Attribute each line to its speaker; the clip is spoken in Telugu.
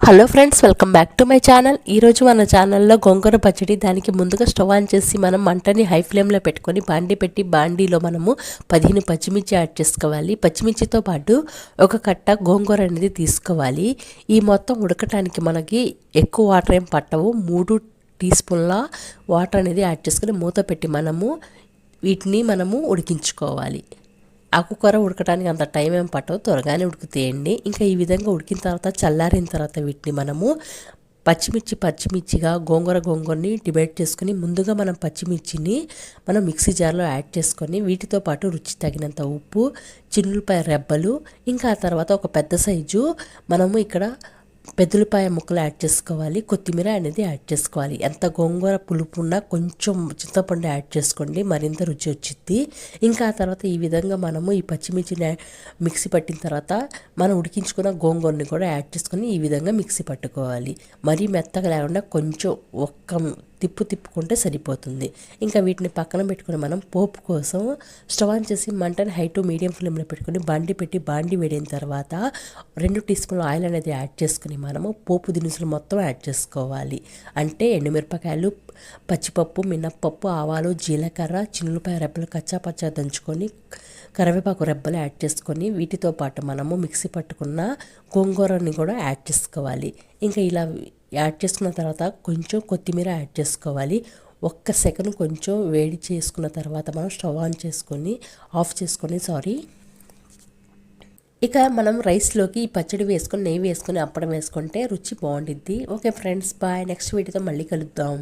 Speaker 1: Hello friends, welcome back to my channel. ఈరోజు మన ఛానల్లో గోంగూర పచ్చడి. దానికి ముందుగా స్టవ్ ఆన్ చేసి మనం మంటని హై ఫ్లేమ్లో పెట్టుకొని బాండీ పెట్టి బాండీలో మనము 15 పచ్చిమిర్చి యాడ్ చేసుకోవాలి. పచ్చిమిర్చితో పాటు ఒక కట్ట గోంగూర అనేది తీసుకోవాలి. ఈ మొత్తం ఉడకటానికి మనకి ఎక్కువ వాటర్ ఏం పట్టవు. 3 టీ స్పూన్ల వాటర్ అనేది యాడ్ చేసుకొని మూత పెట్టి వీటిని మనము ఉడికించుకోవాలి. ఆకుకూర ఉడకడానికి అంత టైం ఏం పట్టవు, త్వరగానే ఉడుకుతాయండి. ఇంకా ఈ విధంగా ఉడికిన తర్వాత చల్లారిన తర్వాత వీటిని మనము పచ్చిమిర్చిగా గోంగూరని డివైడ్ చేసుకొని ముందుగా మనం పచ్చిమిర్చిని మిక్సీ జార్లో యాడ్ చేసుకొని వీటితో పాటు రుచి తగినంత ఉప్పు, చిన్నులపాయ రెబ్బలు, ఇంకా ఆ తర్వాత ఒక పెద్ద సైజు మనము ఇక్కడ పెద్దలపాయ ముక్కలు యాడ్ చేసుకోవాలి. కొత్తిమీర అనేది యాడ్ చేసుకోవాలి. ఎంత గోంగూర పులుపు ఉన్నా కొంచెం చింతపండు యాడ్ చేసుకోండి, మరింత రుచి వచ్చింది. ఇంకా ఆ తర్వాత ఈ విధంగా ఈ పచ్చిమిర్చిని మిక్సీ పట్టిన తర్వాత మనం ఉడికించుకున్న గోంగూరని కూడా యాడ్ చేసుకొని ఈ విధంగా మిక్సీ పట్టుకోవాలి. మరీ మెత్తగా లేకుండా కొంచెం తిప్పుకుంటే సరిపోతుంది. ఇంకా వీటిని పక్కన పెట్టుకొని మనం పోపు కోసం స్టవ్ ఆన్ చేసి మంటని హై టు మీడియం ఫ్లేమ్లో పెట్టుకొని బాండి వేడిన తర్వాత 2 టీ స్పూన్ల ఆయిల్ అనేది యాడ్ చేసుకుని మనము పోపు దినుసులు మొత్తం యాడ్ చేసుకోవాలి. అంటే ఎండుమిరపకాయలు, పచ్చిపప్పు, మినప్పప్పు, ఆవాలు, జీలకర్ర, చిన్నులపాయ రెబ్బలు కచ్చాపచ్చా దంచుకొని కరివేపాకు రెబ్బలు యాడ్ చేసుకొని వీటితో పాటు మనము మిక్సీ పట్టుకున్న గోంగూరని కూడా యాడ్ చేసుకోవాలి. ఇంకా ఇలా యాడ్ చేసుకున్న తర్వాత కొంచెం కొత్తిమీర యాడ్ చేసుకోవాలి. ఒక్క సెకండ్ కొంచెం వేడి చేసుకున్న తర్వాత మనం స్టవ్ ఆన్ చేసుకొని ఇక మనం రైస్లోకి ఈ పచ్చడి వేసుకొని నెయ్యి వేసుకొని అప్పడం వేసుకుంటే రుచి బాగుండిద్ది. Okay friends, bye. నెక్స్ట్ వీడియోతో మళ్ళీ కలుద్దాం.